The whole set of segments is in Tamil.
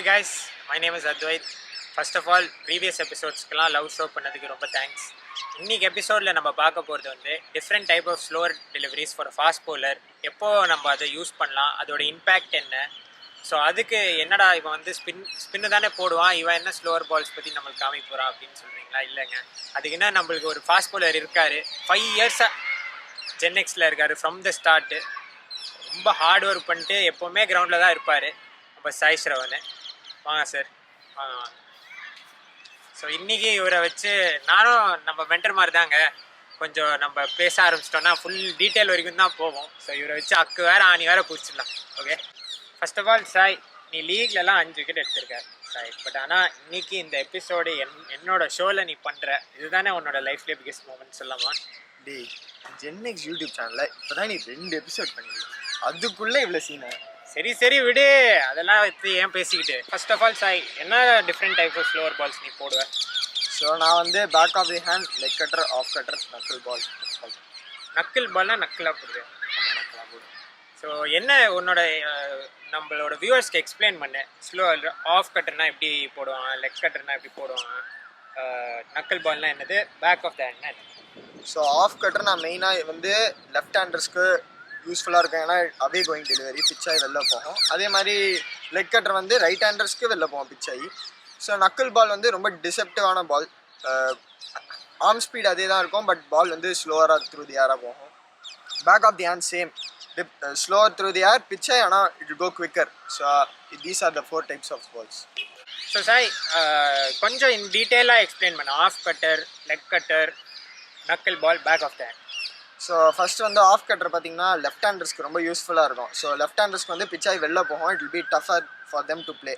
guys, my name is Advait. First of all, previous episodes-க்குலாம் லவ் ஷோ பண்ணதுக்கு ரொம்ப தேங்க்ஸ். இன்னைக்கு எபிசோடில் நம்ம பார்க்க போகிறது வந்து different type of slower deliveries for fast bowler. எப்போ நம்ம அதை யூஸ் பண்ணலாம், அதோட இம்பேக்ட் என்ன, ஸோ அதுக்கு என்னடா இவன் வந்து ஸ்பின்னு தானே போடுவான், இவன் என்ன ஸ்லோவர் பால்ஸ் பற்றி நம்மளுக்கு காமிக்க போகிறான் அப்படின்னு சொல்கிறீங்களா? இல்லைங்க, அதுக்கு என்ன, நம்மளுக்கு ஒரு ஃபாஸ்ட் போலர் இருக்கார், 5 இயர்ஸாக ஜென்எக்ஸில் இருக்கார். ஃப்ரம் த ஸ்டார்ட்டு ரொம்ப ஹார்ட் ஒர்க் பண்ணிட்டு எப்போவுமே கிரவுண்டில் தான் இருப்பார். நம்ம சாய் ஸ்ரவன் வாங்க சார், வாங்க வாங்க. ஸோ இன்றைக்கி இவரை வச்சு நானும் நம்ம மென்டர் மாதிரி தாங்க, கொஞ்சம் நம்ம பேச ஆரம்பிச்சிட்டோன்னா ஃபுல் டீட்டெயில் வரைக்கும் தான் போவோம். ஸோ இவரை வச்சு அக்கு வேறு ஆணி வேறு பிடிச்சிடலாம். Okay, first of all Sai, நீ லீக்லலாம் 5 விக்கெட் எடுத்திருக்க சாய். பட் ஆனால் இன்னைக்கு இந்த எபிசோடு என்னோட ஷோவில் நீ பண்ணுற இதுதானே உன்னோட லைஃப்லேயே பிகெஸ்ட் மூமெண்ட் சொல்லாமா? டே, ஜென்எக்ஸ் யூடியூப் சேனலில் இப்போ தான் நீ 2 எபிசோட் பண்ணிடு, அதுக்குள்ளே இவ்வளோ சீனா? சரி சரி விடு, அதெல்லாம் வச்சு ஏன் பேசிக்கிட்டு. ஃபர்ஸ்ட் ஆஃப் ஆல் சாய், என்ன different type of slower balls நீ போடுவேன்? ஸோ நான் வந்து back of the hand, leg cutter, off cutter, knuckle ball. Knuckle பால்னா நக்கிளாக போடுவேன். நக்கிளாக போடுவேன். ஸோ என்ன உன்னோட நம்மளோட வியூவர்ஸ்க்கு எக்ஸ்பிளைன் பண்ணு. ஸ்லோ ஆஃப் கட்டர்னா எப்படி போடுவான், லெக் கட்டர்னா எப்படி போடுவான், நக்கிள் பால்னா என்னது, பேக் ஆஃப் த ஹேண்ட்னா என்ன? ஸோ ஆஃப் கட்டர் நான் மெயினாக வந்து லெஃப்ட் ஹேண்டர்ஸ்க்கு யூஸ்ஃபுல்லாக இருக்கும், ஏன்னா அவே கோயிங் டெலிவரி பிச்சாகி வெளில போகும். அதே மாதிரி லெக் கட்டர் வந்து ரைட் ஹேண்டர்ஸ்க்கு வெளில போகும் பிச்சாகி. ஸோ நக்கிள் பால் வந்து ரொம்ப டிசெப்டிவான பால், ஆர்ம் ஸ்பீட் அதே தான் இருக்கும், பட் பால் வந்து ஸ்லோவராக த்ரூ தி ஏராக போகும். Back of the hand same, slower through the air, பிச்சாகி ஆனால் it go quicker. So these are the 4 types of balls. So Sai, கொஞ்சம் இன் டீட்டெயிலாக எக்ஸ்பிளைன் பண்ண. Off cutter, leg cutter, knuckle ball, back of the hand. So first வந்து ஆஃப் கட்டர் பார்த்தீங்கன்னா லெஃப்ட் ஹேண்டர்ஸ்க்கு ரொம்ப யூஸ்ஃபுல்லாக இருக்கும். ஸோ லெஃப்ட் ஹேண்டர்ஸ்க்கு வந்து பிச்சாகி வெளில போகும், it will be tougher for them to play.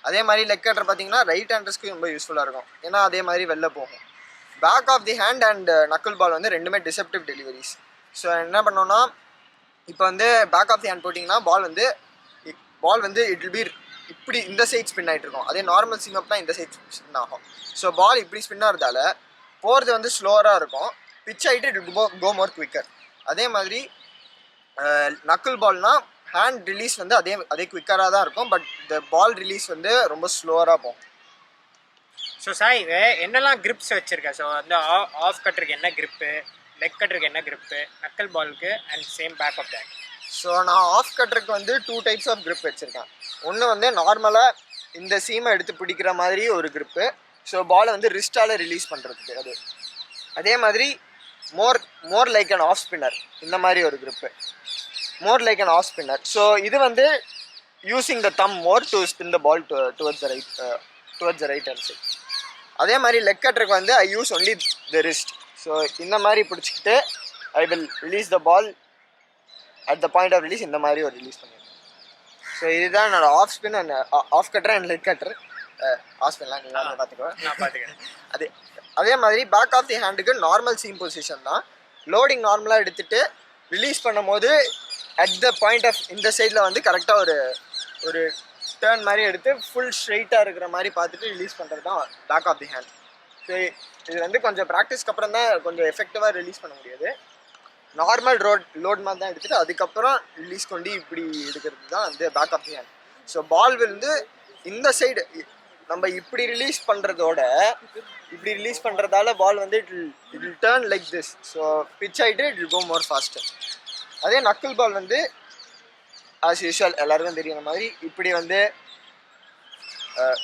அதே மாதிரி லெக் கட்டர் பார்த்தீங்கன்னா ரைட் ஹேண்டர்ஸ்க்கு ரொம்ப யூஸ்ஃபுல்லாக இருக்கும், ஏன்னா அதே மாதிரி வெளில போகும். Back of the hand and knuckle ball வந்து ரெண்டுமே டிசெப்டிவ் டெலிவரிஸ். ஸோ என்ன பண்ணோன்னா, இப்போ வந்து பேக் ஆஃப் தி ஹேண்ட் போட்டிங்கன்னா பால் வந்து இட் வில் பி இப்படி இந்த சைட் ஸ்பின் ஆகிட்டு இருக்கும். அதே நார்மல் சிங்கப்னா இந்த சைட் ஸ்பின் ஆகும். ஸோ பால் இப்படி ஸ்பின் ஆகிறதால போகிறது வந்து ஸ்லோவராக இருக்கும், பிச் ஆகிட்டு இட் கோ மோர் குவிக்கர். அதே மாதிரி நக்கிள் பால்னா ஹேண்ட் ரிலீஸ் வந்து அதே குவிக்கராக தான் இருக்கும், பட் இந்த பால் ரிலீஸ் வந்து ரொம்ப ஸ்லோவராக போகும். ஸோ சாய், என்னெல்லாம் கிரிப்ஸ் வச்சுருக்கேன்? ஸோ வந்து ஆஃப் கட்டருக்கு என்ன கிரிப்பு, லெக் கட்டருக்கு என்ன கிரிப்பு, நக்கிள் பாலுக்கு and same back of back. So நான் ஆஃப் கட்டருக்கு வந்து 2 டைப்ஸ் ஆஃப் கிரிப் வச்சுருக்கேன். ஒன்று வந்து நார்மலாக இந்த சீமை எடுத்து பிடிக்கிற மாதிரி ஒரு கிரிப்பு, ஸோ பாலை வந்து ரிஸ்டால் ரிலீஸ் பண்ணுறதுக்கு அது. அதே மாதிரி more like an off spinner, இந்த மாதிரி ஒரு grip, more like an off spinner. So இது வந்து using the thumb more to spin the ball towards the right hand side. அதே மாதிரி லெக் கட்டருக்கு வந்து I use only the wrist. So இந்த மாதிரி பிடிச்சிக்கிட்டு I will release the ball at the point of release, இந்த மாதிரி ஒரு ரிலீஸ் பண்ணிடுறேன். ஸோ இதுதான் என்னோட off spin and of cutter and leg cutter. Off ஸ்பின்லாம் நீங்கள் பார்த்துக்குவேன். அதே மாதிரி பேக் ஆஃப் தி ஹேண்டுக்கு நார்மல் சீம் பொசிஷன் தான். லோடிங் நார்மலாக எடுத்துகிட்டு ரிலீஸ் பண்ணும் போது அட் த பாயிண்ட் ஆஃப் இந்த சைடில் வந்து கரெக்டாக ஒரு டேர்ன் மாதிரி எடுத்து ஃபுல் ஸ்ட்ரெயிட்டாக இருக்கிற மாதிரி பார்த்துட்டு ரிலீஸ் பண்ணுறது தான் back of the hand. So இது வந்து கொஞ்சம் ப்ராக்டிஸ்க்கு அப்புறம் தான் கொஞ்சம் எஃபெக்டிவாக ரிலீஸ் பண்ண முடியாது. நார்மல் லோட் மாதிரி தான் எடுத்துகிட்டு அதுக்கப்புறம் ரிலீஸ் கொண்டு இப்படி எடுக்கிறது தான் வந்து back of the hand. So ball வந்து இந்த சைடு நம்ம இப்படி ரிலீஸ் பண்ணுறதோட இப்படி ரிலீஸ் பண்ணுறதால பால் வந்து it will turn like this. So pitch ஆகிட்டு it will go more faster. அதே நக்கிள் பால் வந்து ஆஸ் யூஷுவல் எல்லாருக்கும் தெரியுற மாதிரி இப்படி வந்து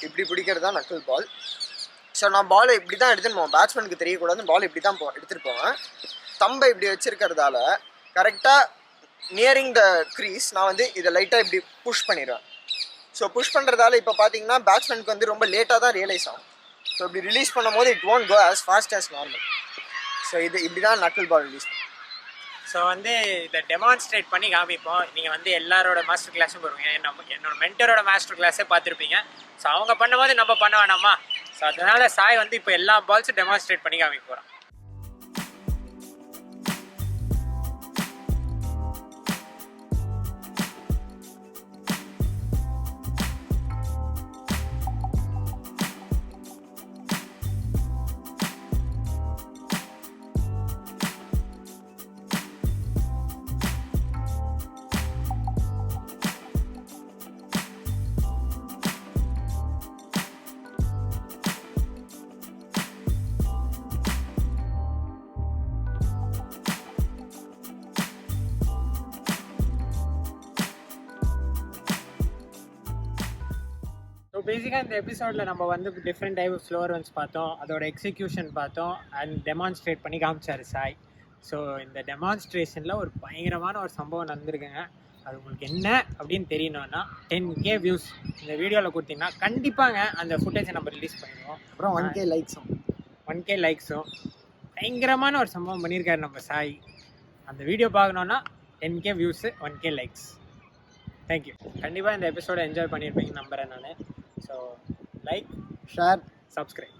இப்படி பிடிக்கிறது தான் நக்கிள் பால். ஸோ நான் பாலை இப்படி தான் எடுத்துன்னு போவேன், பேட்ஸ்மேனுக்கு தெரியக்கூடாதுன்னு பால் இப்படி தான் எடுத்துகிட்டு போவேன். தம்பை இப்படி வச்சுருக்கிறதால கரெக்டாக நியரிங் த க்ரீஸ் நான் வந்து இதை லைட்டாக இப்படி புஷ் பண்ணிடுவேன். ஸோ புஷ் பண்ணுறதால இப்போ பார்த்தீங்கன்னா பேட்ஸ்மேனுக்கு வந்து ரொம்ப லேட்டாக தான் ரியலைஸ் ஆகும். ஸோ இப்படி ரிலீஸ் பண்ணும் போது it won't go as fast as normal. So இப்படி தான் நக்கிள் பால் ரிலீஸ் பண்ணும். ஸோ வந்து இதை டெமான்ஸ்ட்ரேட் பண்ணி காமிப்போம். நீங்கள் வந்து எல்லாரோட மாஸ்டர் கிளாஸும் போடுவீங்க, என்னோட மென்டரோட மாஸ்டர் கிளாஸே பார்த்துருப்பீங்க. ஸோ அவங்க பண்ணும்போது நம்ம பண்ண வேணாமா? ஸோ அதனால் சாய் வந்து இப்போ எல்லா பால்ஸும் டெமான்ஸ்ட்ரேட் பண்ணி காமிக்க போகிறோம். பேசிக்காக இந்த எபிசோடில் நம்ம வந்து different type of floor runs பார்த்தோம், அதோட எக்ஸிக்யூஷன் பார்த்தோம் அண்ட் டெமான்ஸ்ட்ரேட் பண்ணி காமிச்சார் சாய். ஸோ இந்த டெமான்ஸ்ட்ரேஷனில் ஒரு பயங்கரமான ஒரு சம்பவம் நடந்திருக்குங்க. அது உங்களுக்கு என்ன அப்படின்னு தெரியணும்னா 10K வியூஸ் இந்த வீடியோவில் கொடுத்தீங்கன்னா கண்டிப்பாங்க அந்த ஃபுட்டேஜை நம்ம ரிலீஸ் பண்ணிடுவோம். அப்புறம் 1K லைக்ஸும் பயங்கரமான ஒரு சம்பவம் பண்ணியிருக்காரு நம்ம சாய். அந்த வீடியோ பார்க்கணுன்னா 10K views 1K likes. Thank you. கண்டிப்பாக இந்த எபிசோடை என்ஜாய் பண்ணியிருப்பீங்க நம்புகிறேன் நான். So like, share, subscribe.